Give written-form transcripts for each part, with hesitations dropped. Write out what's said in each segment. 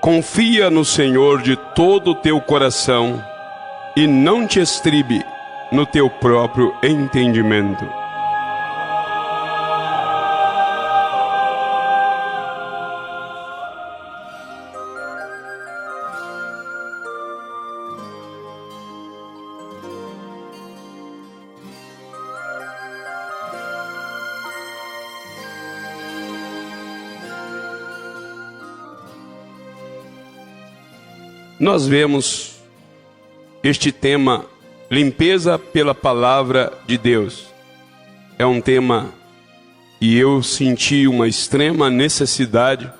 Confia no Senhor de todo o teu coração e não te estribe no teu próprio entendimento. Nós vemos este tema, limpeza pela palavra de Deus. É um tema que eu senti uma extrema necessidade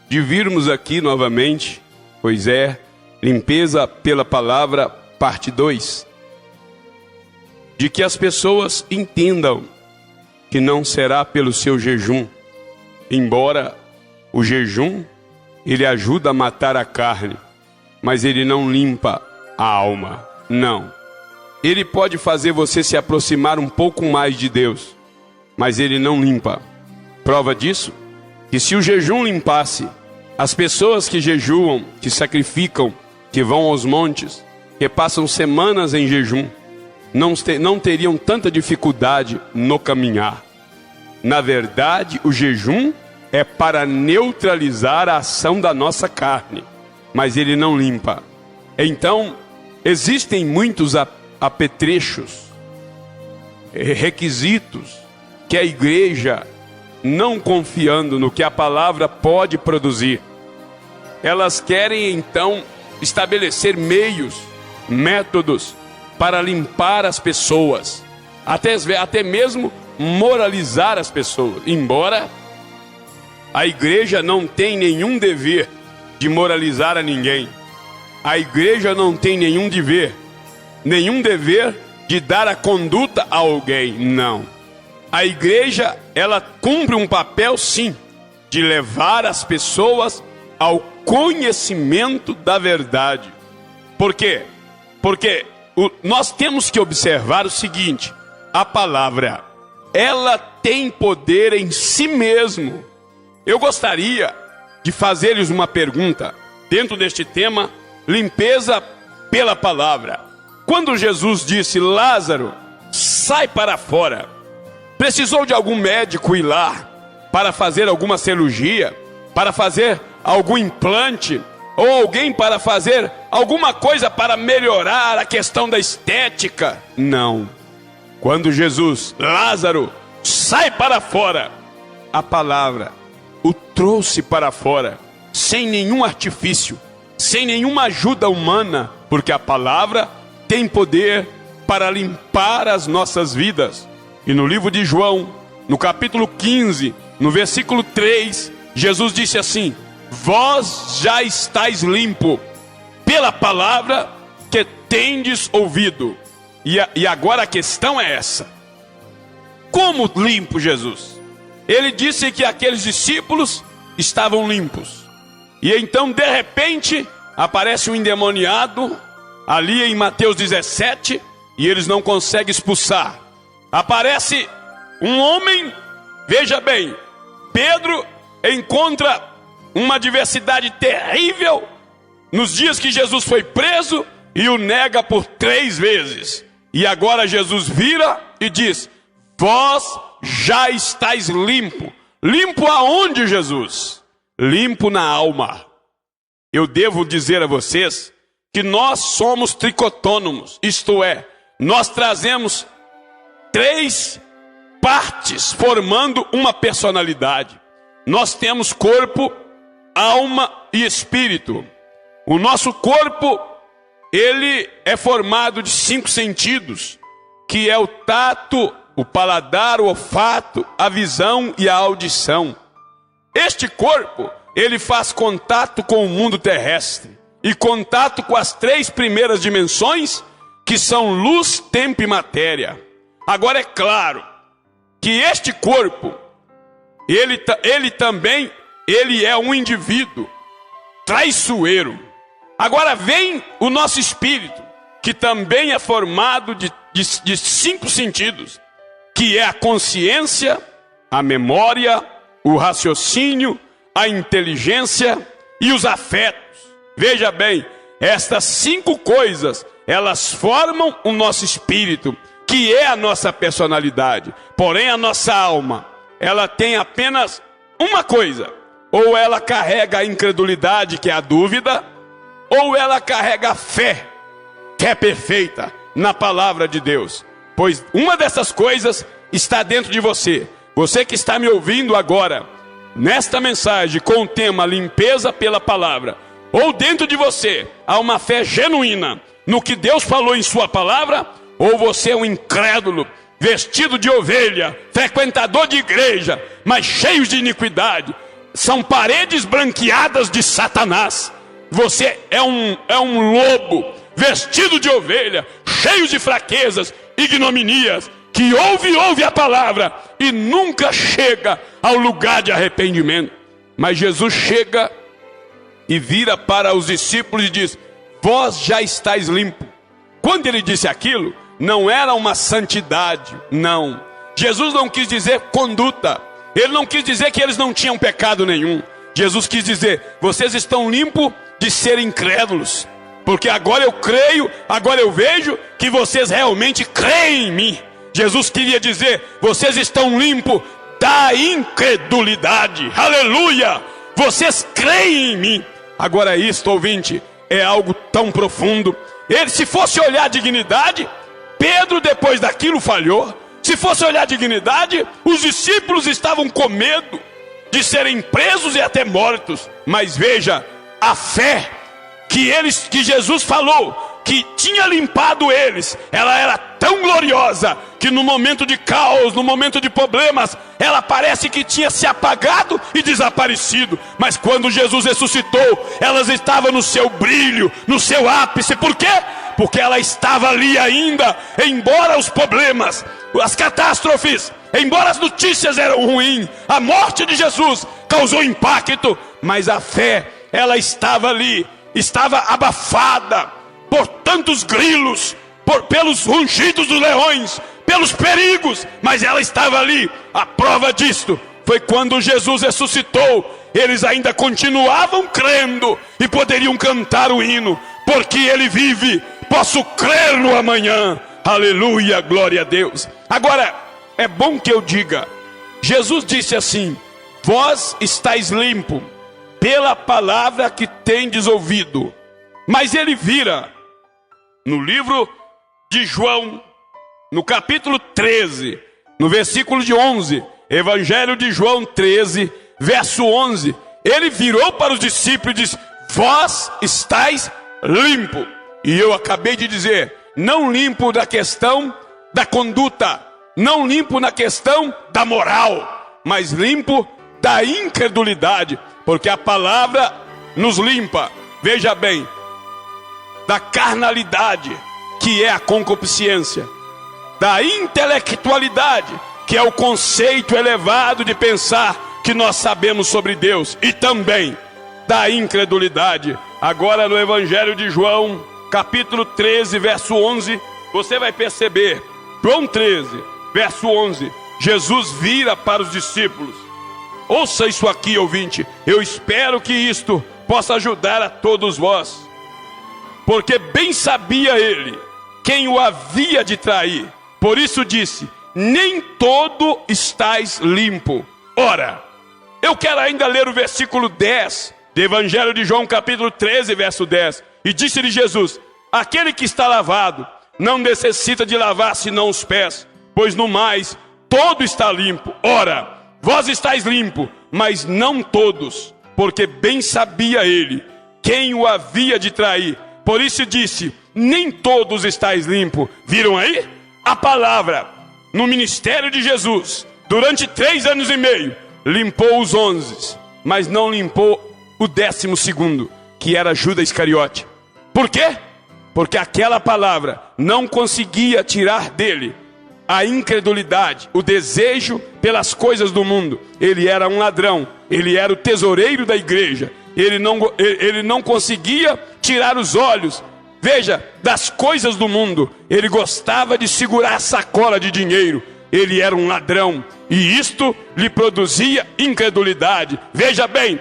de virmos aqui novamente, pois é, limpeza pela palavra, parte 2. De que as pessoas entendam que não será pelo seu jejum, embora o jejum, ele ajuda a matar a carne, mas ele não limpa a alma, não. Ele pode fazer você se aproximar um pouco mais de Deus, mas ele não limpa. Prova disso, que se o jejum limpasse, as pessoas que jejuam, que sacrificam, que vão aos montes, que passam semanas em jejum, não teriam tanta dificuldade no caminhar. Na verdade, o jejum é para neutralizar a ação da nossa carne, mas ele não limpa. Então, existem muitos apetrechos, requisitos, que a igreja, não confiando no que a palavra pode produzir, elas querem então estabelecer meios, métodos, para limpar as pessoas, até mesmo moralizar as pessoas, embora a igreja não tem nenhum dever de moralizar a ninguém. A igreja não tem nenhum dever de dar a conduta a alguém, não. A igreja, ela cumpre um papel sim, de levar as pessoas ao conhecimento da verdade. Por quê? Porque nós temos que observar o seguinte: a palavra, ela tem poder em si mesmo. Eu gostaria de fazer-lhes uma pergunta, dentro deste tema, limpeza pela palavra. Quando Jesus disse, Lázaro, sai para fora, precisou de algum médico ir lá, para fazer alguma cirurgia, para fazer algum implante, ou alguém para fazer alguma coisa para melhorar a questão da estética? Não. Quando Jesus, Lázaro, sai para fora, a palavra o trouxe para fora, sem nenhum artifício, sem nenhuma ajuda humana, porque a palavra tem poder para limpar as nossas vidas. E no livro de João, no capítulo 15, no versículo 3, Jesus disse assim: vós já estáis limpo pela palavra que tendes ouvido. E agora a questão é essa: como limpo Jesus? Ele disse que aqueles discípulos estavam limpos. E então, de repente, aparece um endemoniado ali em Mateus 17, e eles não conseguem expulsar. Aparece um homem, veja bem, Pedro encontra uma adversidade terrível nos dias que Jesus foi preso e o nega por 3 vezes. E agora Jesus vira e diz: vós já estáis limpo. Limpo aonde, Jesus? Limpo na alma. Eu devo dizer a vocês que nós somos tricotônomos, isto é, nós trazemos 3 partes formando uma personalidade. Nós temos corpo, alma e espírito. O nosso corpo, ele é formado de 5 sentidos, que é o tato, o paladar, o olfato, a visão e a audição. Este corpo, ele faz contato com o mundo terrestre e contato com as 3 primeiras dimensões, que são luz, tempo e matéria. Agora é claro que este corpo, ele também é um indivíduo traiçoeiro. Agora vem o nosso espírito, que também é formado de 5 sentidos, que é a consciência, a memória, o raciocínio, a inteligência e os afetos. Veja bem, estas 5 coisas, elas formam o nosso espírito, que é a nossa personalidade. Porém, a nossa alma, ela tem apenas uma coisa: ou ela carrega a incredulidade, que é a dúvida, ou ela carrega a fé, que é perfeita na palavra de Deus. Pois uma dessas coisas está dentro de você. Você que está me ouvindo agora, nesta mensagem com o tema limpeza pela palavra, ou dentro de você há uma fé genuína no que Deus falou em sua palavra, ou você é um incrédulo, vestido de ovelha, frequentador de igreja, mas cheio de iniquidade. São paredes branqueadas de Satanás. Você é um lobo, vestido de ovelha, cheio de fraquezas, ignominias, que ouve a palavra e nunca chega ao lugar de arrependimento. Mas Jesus chega e vira para os discípulos e diz: vós já estáis limpos. Quando ele disse aquilo, não era uma santidade, não. Jesus não quis dizer conduta. Ele não quis dizer que eles não tinham pecado nenhum. Jesus quis dizer: vocês estão limpos de serem incrédulos, porque agora eu creio, agora eu vejo que vocês realmente creem em mim. Jesus queria dizer: vocês estão limpos da incredulidade. Aleluia! Vocês creem em mim. Agora isto, ouvinte, é algo tão profundo. Ele, se fosse olhar a dignidade, Pedro depois daquilo falhou. Se fosse olhar a dignidade, os discípulos estavam com medo de serem presos e até mortos. Mas veja, a fé que Jesus falou que tinha limpado eles, ela era tão gloriosa que no momento de caos, no momento de problemas, ela parece que tinha se apagado e desaparecido. Mas quando Jesus ressuscitou, elas estavam no seu brilho, no seu ápice. Por quê? Porque ela estava ali ainda, embora os problemas, as catástrofes, embora as notícias eram ruins, a morte de Jesus causou impacto, mas a fé, ela estava ali, estava abafada por tantos grilos, pelos rugidos dos leões, pelos perigos, mas ela estava ali. A prova disto foi quando Jesus ressuscitou. Eles ainda continuavam crendo e poderiam cantar o hino: porque ele vive, posso crer no amanhã. Aleluia, glória a Deus. Agora, é bom que eu diga, Jesus disse assim: vós estáis limpo pela palavra que tendes ouvido. Mas ele vira no livro de João, no capítulo 13, no versículo de 11, Evangelho de João 13, verso 11, ele virou para os discípulos e disse: vós estáis limpo. E eu acabei de dizer, não limpo da questão da conduta, não limpo na questão da moral, mas limpo da incredulidade, porque a palavra nos limpa, veja bem, da carnalidade, que é a concupiscência, da intelectualidade, que é o conceito elevado de pensar que nós sabemos sobre Deus, e também da incredulidade. Agora no Evangelho de João, capítulo 13, verso 11, você vai perceber, João 13, verso 11, Jesus vira para os discípulos. Ouça isso aqui, ouvinte, eu espero que isto possa ajudar a todos vós. Porque bem sabia ele quem o havia de trair. Por isso disse: nem todo estáis limpo. Ora, eu quero ainda ler o versículo 10 do Evangelho de João, capítulo 13, verso 10. E disse-lhe Jesus: aquele que está lavado não necessita de lavar senão os pés, pois no mais todo está limpo. Ora, vós estáis limpo, mas não todos, porque bem sabia ele quem o havia de trair. Por isso disse: nem todos estáis limpos. Viram aí? A palavra, no ministério de Jesus, durante 3 anos e meio, limpou os 11, mas não limpou o 12º, que era Judas Iscariote. Por quê? Porque aquela palavra não conseguia tirar dele a incredulidade, o desejo pelas coisas do mundo. Ele era um ladrão, ele era o tesoureiro da igreja. Ele não conseguia tirar os olhos, veja, das coisas do mundo. Ele gostava de segurar a sacola de dinheiro. Ele era um ladrão, e isto lhe produzia incredulidade. Veja bem,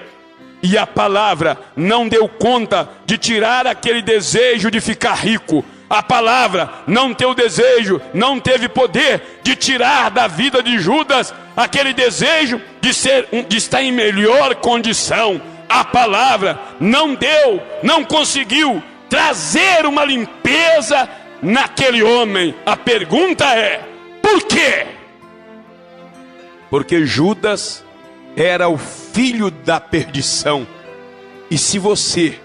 E a palavra não deu conta de tirar aquele desejo de ficar rico. A palavra não teve desejo, não teve poder de tirar da vida de Judas aquele desejo de estar em melhor condição. A palavra não conseguiu trazer uma limpeza naquele homem. A pergunta é: por quê? Porque Judas era o filho da perdição. E se você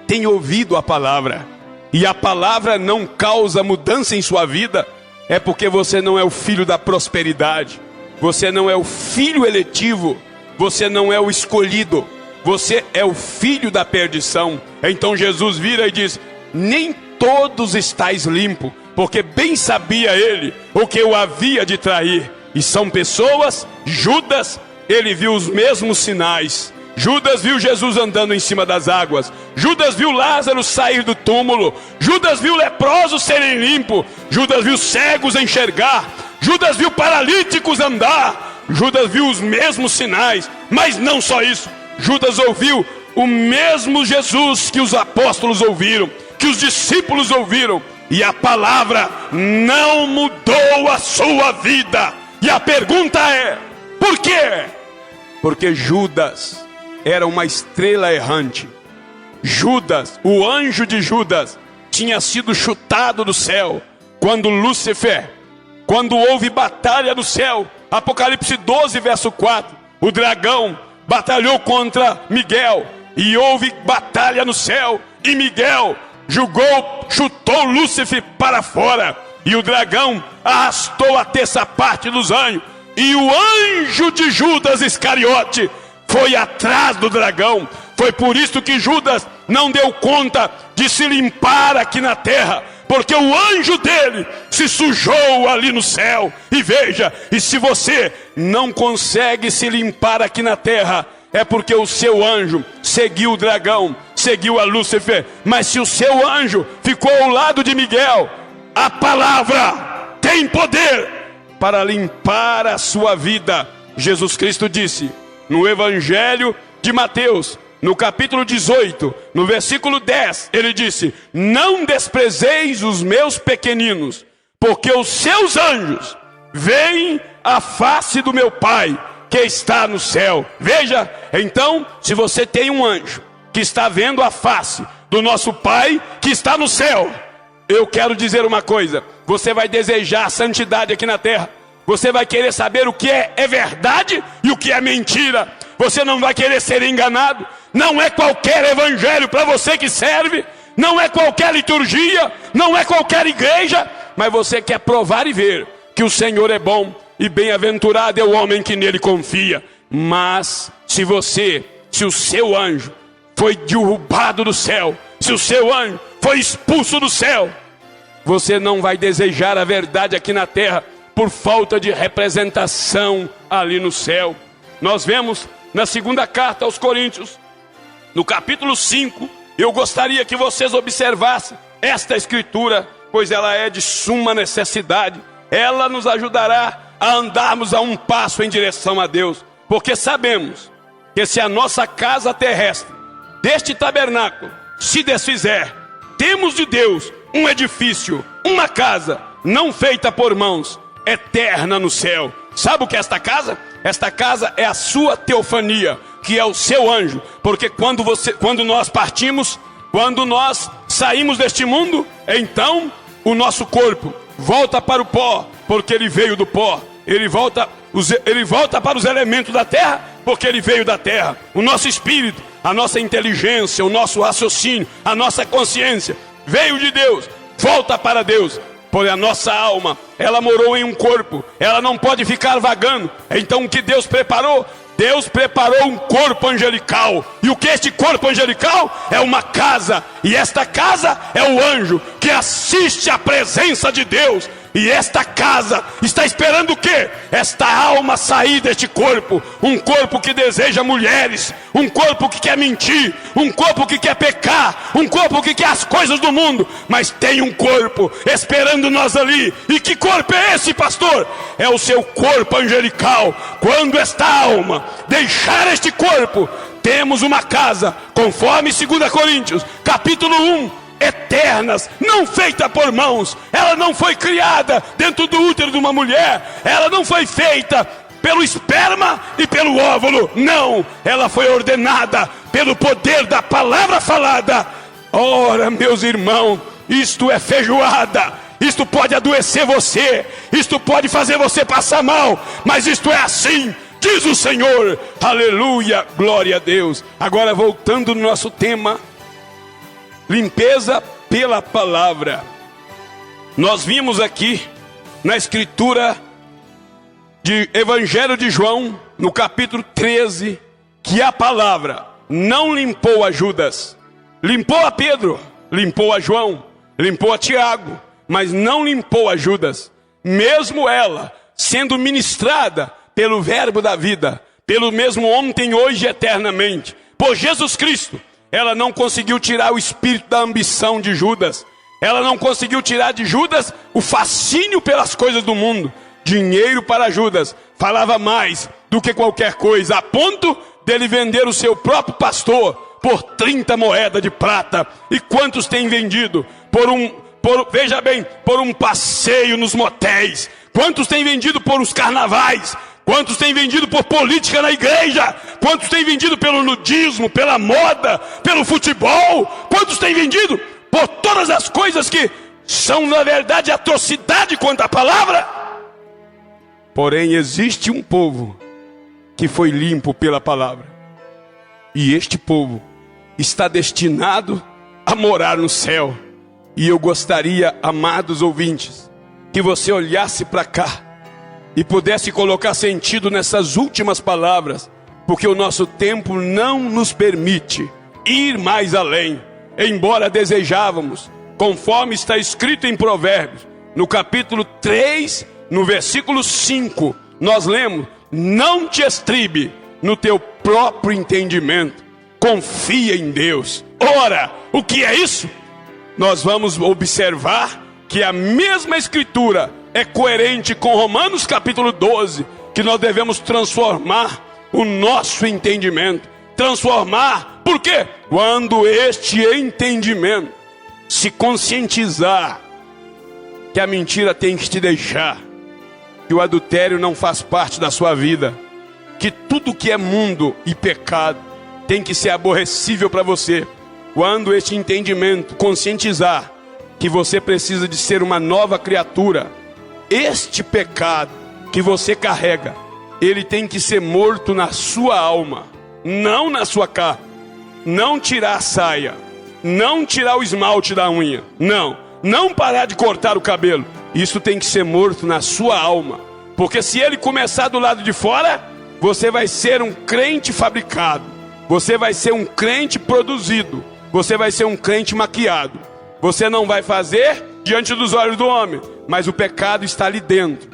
tem ouvido a palavra, e a palavra não causa mudança em sua vida, é porque você não é o filho da prosperidade, você não é o filho eletivo, você não é o escolhido, você é o filho da perdição. Então Jesus vira e diz: nem todos estáis limpos, porque bem sabia ele o que o havia de trair. E são pessoas. Judas, ele viu os mesmos sinais. Judas viu Jesus andando em cima das águas. Judas viu Lázaro sair do túmulo. Judas viu leprosos serem limpos. Judas viu cegos enxergar. Judas viu paralíticos andar. Judas viu os mesmos sinais. Mas não só isso, Judas ouviu o mesmo Jesus que os apóstolos ouviram, que os discípulos ouviram. E a palavra não mudou a sua vida. E a pergunta é: por quê? Porque Judas era uma estrela errante. Judas, o anjo de Judas, tinha sido chutado do céu. Quando houve batalha no céu, Apocalipse 12, verso 4, o dragão batalhou contra Miguel, e houve batalha no céu, e Miguel chutou Lúcifer para fora, e o dragão arrastou a terça parte dos anjos, e o anjo de Judas Iscariote foi atrás do dragão. Foi por isso que Judas não deu conta de se limpar aqui na terra, porque o anjo dele se sujou ali no céu. E veja, e se você não consegue se limpar aqui na terra, é porque o seu anjo seguiu o dragão, seguiu a Lúcifer. Mas se o seu anjo ficou ao lado de Miguel, a palavra tem poder para limpar a sua vida. Jesus Cristo disse no Evangelho de Mateus, no capítulo 18, no versículo 10, ele disse: não desprezeis os meus pequeninos, porque os seus anjos veem a face do meu Pai que está no céu. Veja, então, se você tem um anjo que está vendo a face do nosso Pai que está no céu, eu quero dizer uma coisa: você vai desejar santidade aqui na terra. Você vai querer saber o que é verdade e o que é mentira. Você não vai querer ser enganado. Não é qualquer evangelho para você que serve. Não é qualquer liturgia. Não é qualquer igreja. Mas você quer provar e ver que o Senhor é bom. E bem-aventurado é o homem que nele confia. Mas se o seu anjo foi derrubado do céu, se o seu anjo foi expulso do céu, você não vai desejar a verdade aqui na terra, por falta de representação ali no céu. Nós vemos na segunda carta aos Coríntios, no capítulo 5, eu gostaria que vocês observassem esta escritura, pois ela é de suma necessidade. Ela nos ajudará a andarmos a um passo em direção a Deus, porque sabemos que se a nossa casa terrestre, deste tabernáculo, se desfizer, temos de Deus um edifício, uma casa, não feita por mãos, eterna no céu. Sabe o que é esta casa? Esta casa é a sua teofania, que é o seu anjo. Porque quando nós partimos, quando nós saímos deste mundo, então o nosso corpo volta para o pó, porque ele veio do pó. Ele volta para os elementos da terra, porque ele veio da terra. O nosso espírito, a nossa inteligência, o nosso raciocínio, a nossa consciência veio de Deus, volta para Deus. Porém a nossa alma, ela morou em um corpo, ela não pode ficar vagando. Então o que Deus preparou? Deus preparou um corpo angelical. E o que é este corpo angelical? É uma casa. E esta casa é o anjo que assiste à presença de Deus. E esta casa está esperando o quê? Esta alma sair deste corpo. Um corpo que deseja mulheres, um corpo que quer mentir, um corpo que quer pecar, um corpo que quer as coisas do mundo. Mas tem um corpo esperando nós ali. E que corpo é esse, pastor? É o seu corpo angelical. Quando esta alma deixar este corpo, temos uma casa, conforme 2 Coríntios, capítulo 1, eternas, não feita por mãos. Ela não foi criada dentro do útero de uma mulher, ela não foi feita pelo esperma e pelo óvulo, não, ela foi ordenada pelo poder da palavra falada. Ora, meus irmãos, isto é feijoada, isto pode adoecer você, isto pode fazer você passar mal, mas isto é assim, diz o Senhor. Aleluia, glória a Deus. Agora voltando no nosso tema, limpeza pela palavra. Nós vimos aqui na escritura de Evangelho de João, no capítulo 13, que a palavra não limpou a Judas, limpou a Pedro, limpou a João, limpou a Tiago, mas não limpou a Judas, mesmo ela sendo ministrada pelo verbo da vida, pelo mesmo ontem, hoje e eternamente, por Jesus Cristo. Ela não conseguiu tirar o espírito da ambição de Judas, ela não conseguiu tirar de Judas o fascínio pelas coisas do mundo. Dinheiro para Judas falava mais do que qualquer coisa, a ponto dele vender o seu próprio pastor por 30 moedas de prata. E quantos tem vendido veja bem, por um passeio nos motéis? Quantos tem vendido por os carnavais? Quantos tem vendido por política na igreja? Quantos tem vendido pelo nudismo, pela moda, pelo futebol? Quantos tem vendido por todas as coisas que são na verdade atrocidade contra a palavra? Porém, existe um povo que foi limpo pela palavra. E este povo está destinado a morar no céu. E eu gostaria, amados ouvintes, que você olhasse para cá e pudesse colocar sentido nessas últimas palavras, porque o nosso tempo não nos permite ir mais além, embora desejávamos, conforme está escrito em Provérbios, no capítulo 3, no versículo 5, nós lemos: não te estribe no teu próprio entendimento, confia em Deus. Ora, o que é isso? Nós vamos observar que a mesma escritura é coerente com Romanos capítulo 12, que nós devemos transformar o nosso entendimento. Transformar, por quê? Quando este entendimento se conscientizar que a mentira tem que te deixar, que o adultério não faz parte da sua vida, que tudo que é mundo e pecado tem que ser aborrecível para você. Quando este entendimento conscientizar que você precisa de ser uma nova criatura, este pecado que você carrega, ele tem que ser morto na sua alma, não na sua carne. Não tirar a saia, não tirar o esmalte da unha, não parar de cortar o cabelo. Isso tem que ser morto na sua alma, porque se ele começar do lado de fora, você vai ser um crente fabricado, você vai ser um crente produzido, você vai ser um crente maquiado. Você não vai fazer diante dos olhos do homem, mas o pecado está ali dentro,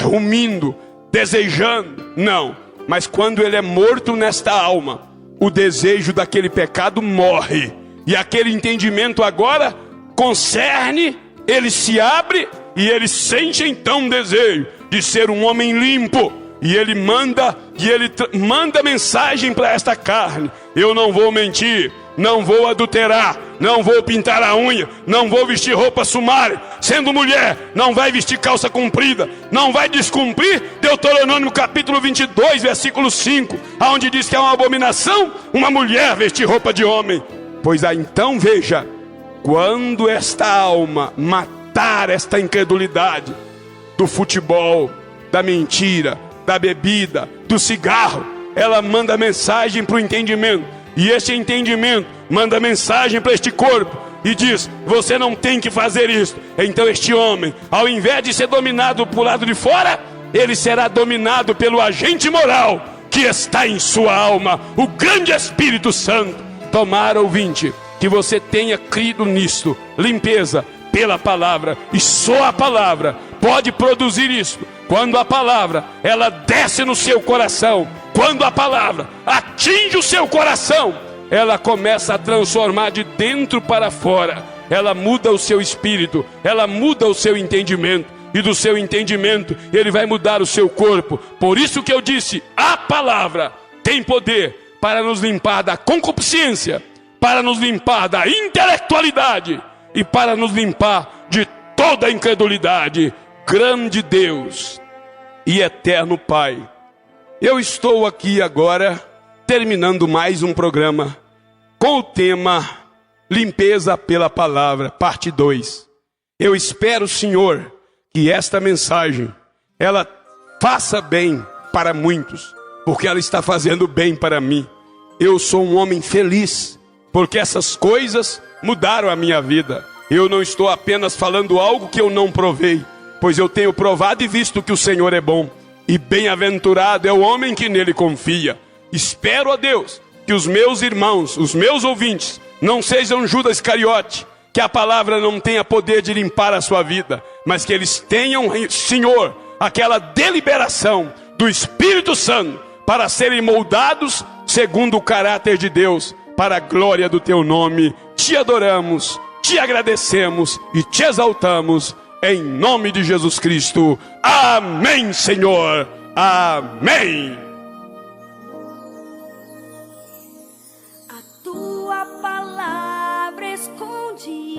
rumindo, desejando. Não, mas quando ele é morto nesta alma, o desejo daquele pecado morre, e aquele entendimento agora concerne, ele se abre, e ele sente então um desejo de ser um homem limpo, e ele manda mensagem para esta carne: eu não vou mentir, não vou adulterar, não vou pintar a unha, não vou vestir roupa sumária. Sendo mulher, não vai vestir calça comprida, não vai descumprir Deuteronômio capítulo 22, versículo 5, onde diz que é uma abominação uma mulher vestir roupa de homem. Pois aí então veja, quando esta alma matar esta incredulidade do futebol, da mentira, da bebida, do cigarro, ela manda mensagem para o entendimento, e este entendimento manda mensagem para este corpo e diz: você não tem que fazer isso. Então este homem, ao invés de ser dominado por lado de fora, ele será dominado pelo agente moral que está em sua alma, o grande Espírito Santo. Tomara, ouvinte, que você tenha crido nisto, limpeza pela palavra, e só a palavra pode produzir isso. Quando a palavra, ela desce no seu coração, quando a palavra atinge o seu coração, ela começa a transformar de dentro para fora. Ela muda o seu espírito, ela muda o seu entendimento, e do seu entendimento ele vai mudar o seu corpo. Por isso que eu disse, a palavra tem poder para nos limpar da concupiscência, para nos limpar da intelectualidade e para nos limpar de toda a incredulidade. Grande Deus e eterno Pai, eu estou aqui agora terminando mais um programa com o tema Limpeza pela Palavra, parte 2. Eu espero, Senhor, que esta mensagem ela faça bem para muitos, porque ela está fazendo bem para mim. Eu sou um homem feliz, porque essas coisas mudaram a minha vida. Eu não estou apenas falando algo que eu não provei, pois eu tenho provado e visto que o Senhor é bom. E bem-aventurado é o homem que nele confia. Espero a Deus que os meus irmãos, os meus ouvintes, não sejam Judas Iscariote, que a palavra não tenha poder de limpar a sua vida, mas que eles tenham, Senhor, aquela deliberação do Espírito Santo para serem moldados segundo o caráter de Deus, para a glória do teu nome. Te adoramos, te agradecemos e te exaltamos, em nome de Jesus Cristo. Amém, Senhor. Amém. A tua palavra escondi,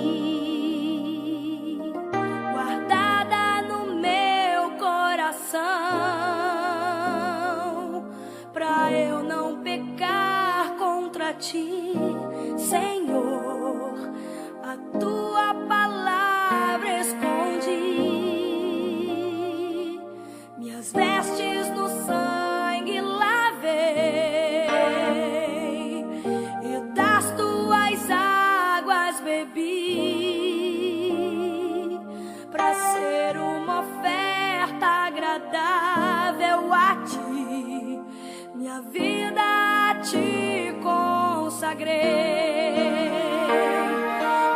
guardada no meu coração, pra eu não pecar contra ti, Senhor. A tua palavra escondi, minhas vestes no sangue lavei, e das tuas águas bebi, pra ser uma oferta agradável a ti, minha vida a ti consagrei.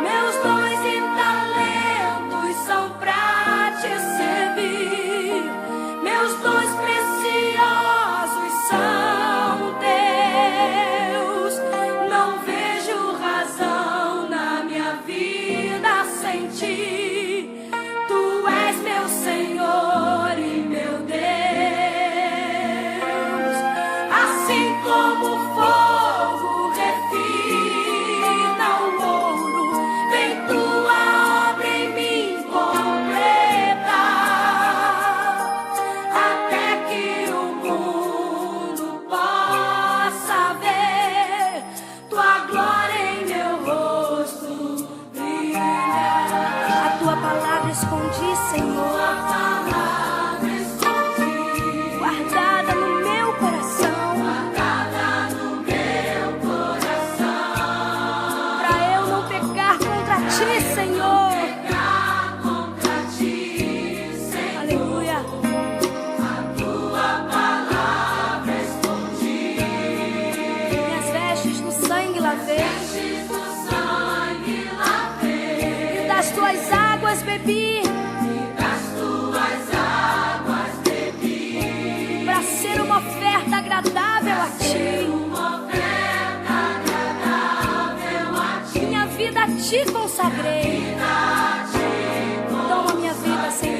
Meus dons e talentos são pra te servir, meus dons preciosos são teus. Não vejo razão na minha vida sem ti. Tu és meu Senhor e meu Deus. Assim como o fogo refina o ouro, vem tua obra em mim completa, até que o mundo possa ver tua glória em meu rosto brilhar. A tua palavra escondi, Senhor, guardada no meu coração, pra eu não pecar contra ti, Senhor. Aleluia. Minhas vestes no sangue lavei, e das tuas águas bebi, pra ser uma oferta agradável a ti. Minha vida a ti consagrei. Toma minha vida, Senhor.